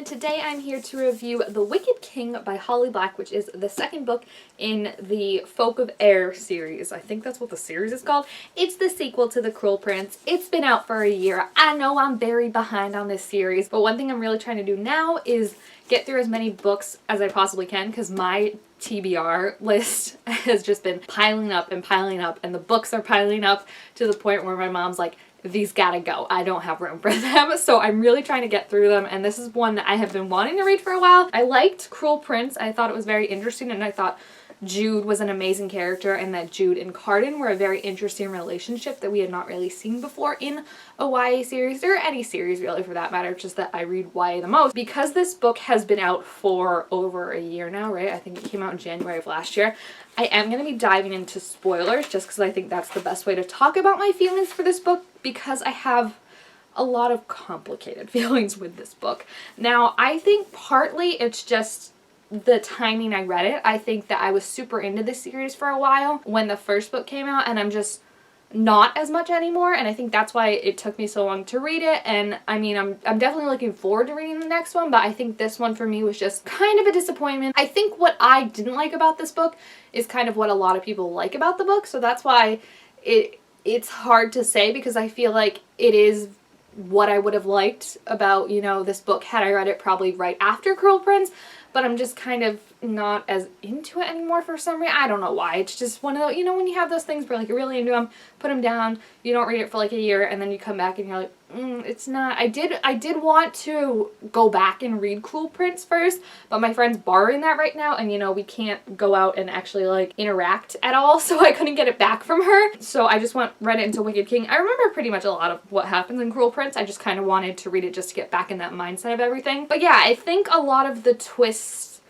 and today I'm here to review The Wicked King by Holly Black, which is the second book in the Folk of Air series. I think that's what the series is called. It's the sequel to The Cruel Prince. It's been out for a year. I know I'm very behind on this series, but one thing I'm really trying to do now is get through as many books as I possibly can, because my TBR list has just been piling up, and the books are piling up to the point where my mom's like, these gotta go. I don't have room for them. So I'm really trying to get through them, and this is one that I have been wanting to read for a while. I liked Cruel Prince. I thought it was very interesting, and I thought Jude was an amazing character, and that Jude and Cardan were a very interesting relationship that we had not really seen before in a YA series, or any series really for that matter, just that I read YA the most. Because this book has been out for over a year now, right? I think it came out in January of last year. I am going to be diving into spoilers just because I think that's the best way to talk about my feelings for this book, because I have a lot of complicated feelings with this book. Now, I think partly it's just the timing I read it. I think that I was super into this series for a while when the first book came out, and I'm just not as much anymore, and I think that's why it took me so long to read it. And I mean, I'm definitely looking forward to reading the next one, but I think this one for me was just kind of a disappointment. I think what I didn't like about this book is kind of what a lot of people like about the book, so that's why it's hard to say, because I feel like it is what I would have liked about, you know, this book had I read it probably right after Cruel Prince, but I'm just kind of not as into it anymore for some reason. I don't know why. It's just one of those, you know, when you have those things where like you're really into them, put them down, you don't read it for like a year, and then you come back and you're like, it's not. I did want to go back and read Cruel Prince first, but my friend's borrowing that right now, and you know, we can't go out and actually like interact at all, so I couldn't get it back from her. So I just read it into Wicked King. I remember pretty much a lot of what happens in Cruel Prince. I just kind of wanted to read it just to get back in that mindset of everything. But yeah, I think a lot of the twists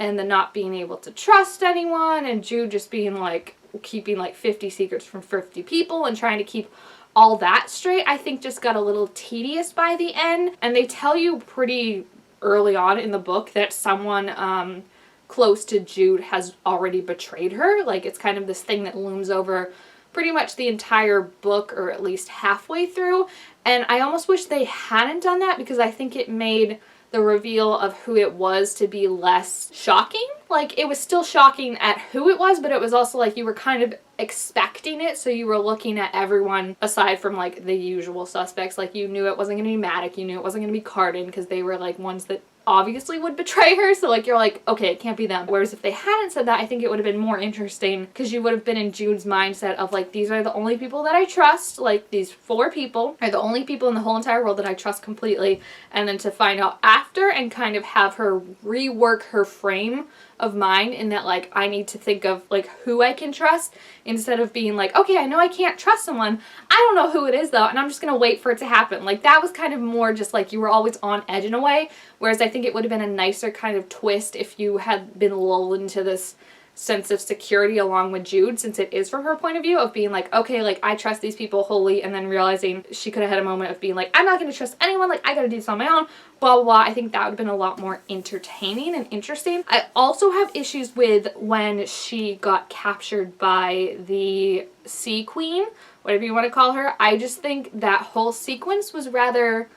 and the not being able to trust anyone, and Jude just being like keeping like 50 secrets from 50 people and trying to keep all that straight, I think just got a little tedious by the end. And they tell you pretty early on in the book that someone close to Jude has already betrayed her. Like, it's kind of this thing that looms over pretty much the entire book, or at least halfway through. And I almost wish they hadn't done that, because I think it made the reveal of who it was to be less shocking. Like, it was still shocking at who it was, but it was also like you were kind of expecting it, so you were looking at everyone aside from like the usual suspects. Like, you knew it wasn't going to be Matic, you knew it wasn't going to be Cardan, because they were like ones that obviously would betray her, so like you're like, okay, it can't be them. Whereas if they hadn't said that, I think it would have been more interesting, because you would have been in Jude's mindset of like, these are the only people that I trust, like these 4 people are the only people in the whole entire world that I trust completely. And then to find out after and kind of have her rework her frame of mind in that, like, I need to think of like who I can trust, instead of being like, okay, I know I can't trust someone, I don't know who it is though, and I'm just gonna wait for it to happen. Like, that was kind of more just like you were always on edge in a way, whereas I think it would have been a nicer kind of twist if you had been lulled into this sense of security along with Jude, since it is from her point of view of being like, okay, like, I trust these people wholly, and then realizing she could have had a moment of being like, I'm not going to trust anyone, like, I gotta do this on my own, blah, blah, blah. I think that would have been a lot more entertaining and interesting. I also have issues with when she got captured by the Sea Queen, whatever you want to call her. I just think that whole sequence was rather,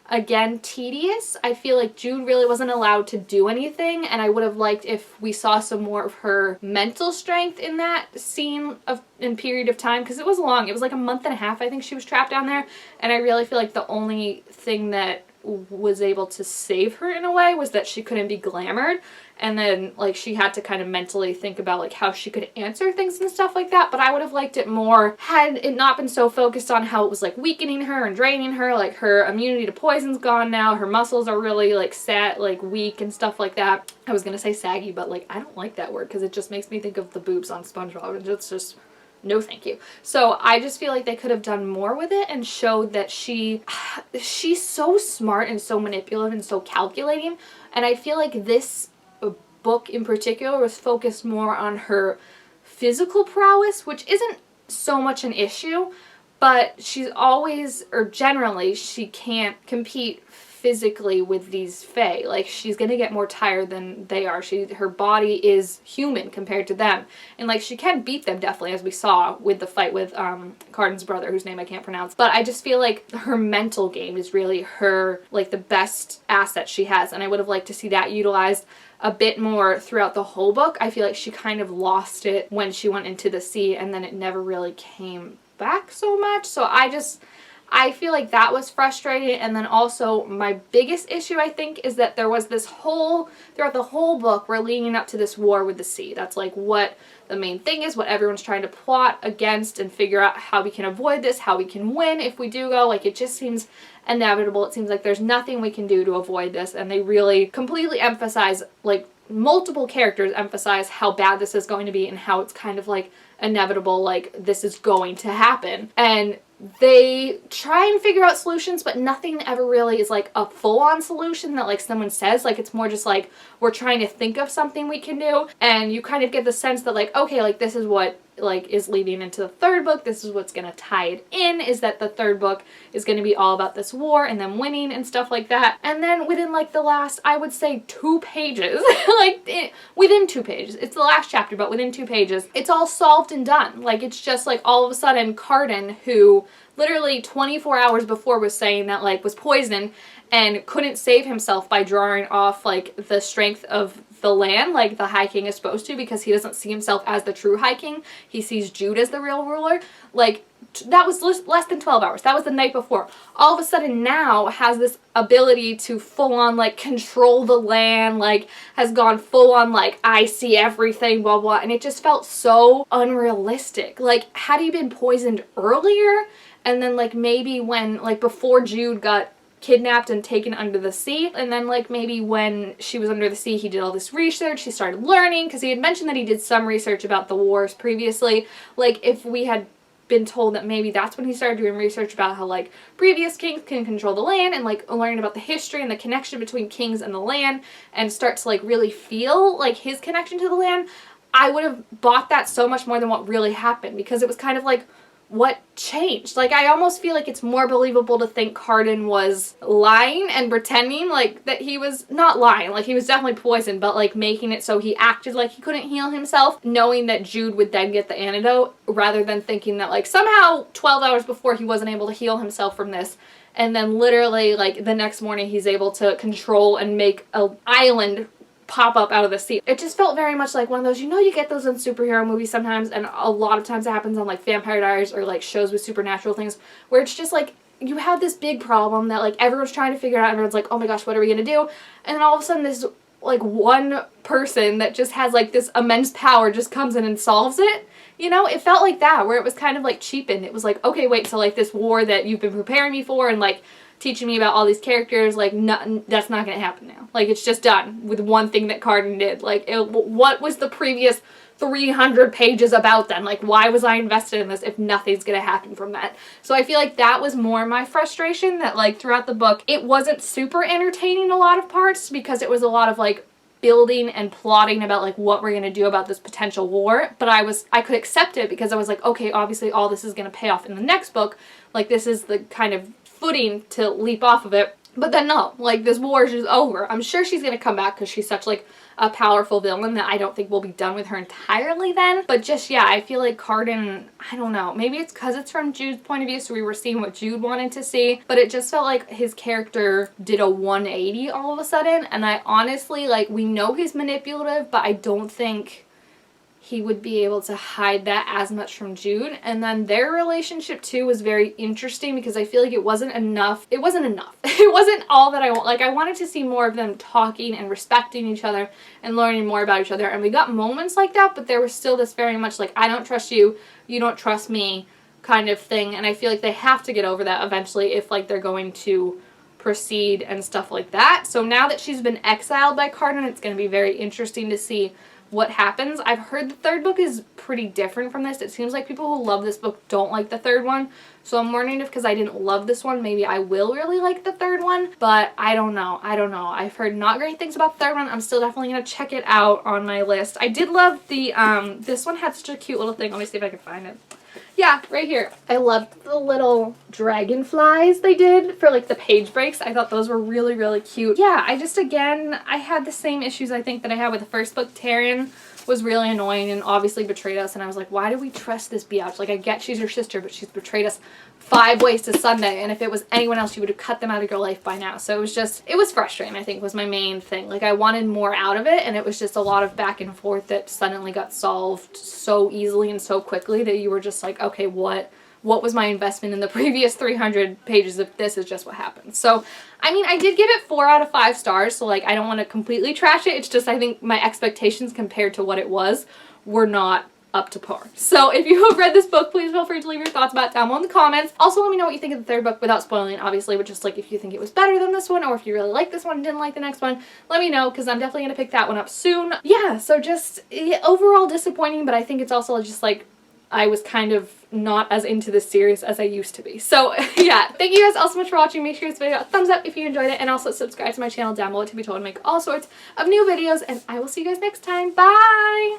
again, tedious. I feel like Jude really wasn't allowed to do anything, and I would have liked if we saw some more of her mental strength in that scene in period of time, because it was long. It was like a month and a half, I think, she was trapped down there, and I really feel like the only thing that was able to save her in a way was that she couldn't be glamored, and then like she had to kind of mentally think about like how she could answer things and stuff like that. But I would have liked it more had it not been so focused on how it was like weakening her and draining her. Like, her immunity to poison's gone now, her muscles are really like set, like weak and stuff like that. I was gonna say saggy, but like I don't like that word because it just makes me think of the boobs on SpongeBob, and it's just no thank you. So I just feel like they could have done more with it and showed that she's so smart and so manipulative and so calculating, and I feel like this book in particular was focused more on her physical prowess, which isn't so much an issue, but she's always, or generally, she can't compete physically with these fae. Like, she's gonna get more tired than they are. Her body is human compared to them. And, like, she can beat them, definitely, as we saw with the fight with Carden's brother, whose name I can't pronounce. But I just feel like her mental game is really her, like, the best asset she has. And I would have liked to see that utilized a bit more throughout the whole book. I feel like she kind of lost it when she went into the sea, and then it never really came back so much. So I feel like that was frustrating. And then also my biggest issue, I think, is that there was this throughout the whole book, we're leading up to this war with the sea. That's like what the main thing is, what everyone's trying to plot against and figure out how we can avoid this, how we can win if we do go. Like, it just seems inevitable. It seems like there's nothing we can do to avoid this, and they really completely emphasize, like, multiple characters emphasize how bad this is going to be and how it's kind of like inevitable, like this is going to happen. And they try and figure out solutions, but nothing ever really is like a full-on solution that like someone says. Like, it's more just like we're trying to think of something we can do, and you kind of get the sense that like, okay, like this is what like is leading into the third book. This is what's gonna tie it in, is that the third book is gonna be all about this war and them winning and stuff like that. And then within like the last, I would say 2 pages, within 2 pages, it's the last chapter, but within 2 pages, it's all solved and done. Like, it's just like all of a sudden Carden, who literally 24 hours before was saying that like was poisoned and couldn't save himself by drawing off like the strength of the land like the High King is supposed to, because he doesn't see himself as the true High King. He sees Jude as the real ruler. Like, that was less than 12 hours. That was the night before. All of a sudden now has this ability to full on like control the land, like has gone full on like I see everything, blah blah, and it just felt so unrealistic. Like, had he been poisoned earlier, and then like maybe when like before Jude got kidnapped and taken under the sea, and then like maybe when she was under the sea he did all this research, he started learning, because he had mentioned that he did some research about the wars previously. Like, if we had been told that maybe that's when he started doing research about how like previous kings can control the land, and like learning about the history and the connection between kings and the land, and start to like really feel like his connection to the land, I would have bought that so much more than what really happened, because it was kind of like, what changed? Like, I almost feel like it's more believable to think Carden was lying and pretending like that he was not lying, like he was definitely poisoned, but like making it so he acted like he couldn't heal himself, knowing that Jude would then get the antidote, rather than thinking that like somehow 12 hours before he wasn't able to heal himself from this, and then literally like the next morning he's able to control and make an island pop up out of the sea. It just felt very much like one of those, you know, you get those in superhero movies sometimes, and a lot of times it happens on like Vampire Diaries or like shows with supernatural things, where it's just like you have this big problem that like everyone's trying to figure out, everyone's like, oh my gosh, what are we gonna do? And then all of a sudden this like one person that just has like this immense power just comes in and solves it. You know, it felt like that, where it was kind of like cheapened. It was like, okay, wait, so like this war that you've been preparing me for and like teaching me about all these characters, like, that's not gonna happen now. Like, it's just done with one thing that Carden did. Like, what was the previous 300 pages about then? Like, why was I invested in this if nothing's gonna happen from that? So I feel like that was more my frustration, that like throughout the book it wasn't super entertaining a lot of parts, because it was a lot of like building and plotting about like what we're gonna do about this potential war. But I could accept it, because I was like, okay, obviously all this is gonna pay off in the next book. Like, this is the kind of footing to leap off of it. But then no, like, this war is just over. I'm sure she's gonna come back because she's such like a powerful villain that I don't think we'll be done with her entirely then. But just, yeah, I feel like Carden, I don't know, maybe it's because it's from Jude's point of view, so we were seeing what Jude wanted to see, but it just felt like his character did a 180 all of a sudden. And I honestly, like, we know he's manipulative, but I don't think he would be able to hide that as much from Jude. And then their relationship too was very interesting, because I feel like it wasn't enough. It wasn't enough. It wasn't all that I want. Like, I wanted to see more of them talking and respecting each other and learning more about each other. And we got moments like that, but there was still this very much like, I don't trust you, you don't trust me kind of thing. And I feel like they have to get over that eventually if like they're going to proceed and stuff like that. So now that she's been exiled by Carden, it's going to be very interesting to see what happens. I've heard the third book is pretty different from this. It seems like people who love this book don't like the third one. So I'm wondering if, because I didn't love this one, maybe I will really like the third one. But I don't know. I don't know. I've heard not great things about the third one. I'm still definitely going to check it out on my list. I did love the, this one had such a cute little thing. Let me see if I can find it. Yeah, right here. I loved the little dragonflies they did for like the page breaks. I thought those were really, really cute. Yeah, I had the same issues I think that I had with the first book. Taryn was really annoying and obviously betrayed us, and I was like, why do we trust this biatch? Like, I get she's your sister, but she's betrayed us 5 ways to Sunday, and if it was anyone else, you would have cut them out of your life by now. So it was frustrating, I think, was my main thing. Like, I wanted more out of it, and it was just a lot of back and forth that suddenly got solved so easily and so quickly that you were just like, okay, what was my investment in the previous 300 pages if this is just what happened? So, I mean, I did give it 4 out of 5 stars, so, like, I don't want to completely trash it. It's just I think my expectations compared to what it was were not up to par. So if you have read this book, please feel free to leave your thoughts about it down below in the comments. Also, let me know what you think of the third book without spoiling, obviously, but just like if you think it was better than this one or if you really like this one and didn't like the next one, let me know because I'm definitely going to pick that one up soon. Yeah, so just overall disappointing, but I think it's also just like I was kind of not as into this series as I used to be. So yeah, thank you guys all so much for watching. Make sure to give this video a thumbs up if you enjoyed it, and also subscribe to my channel down below to be told to make all sorts of new videos, and I will see you guys next time. Bye!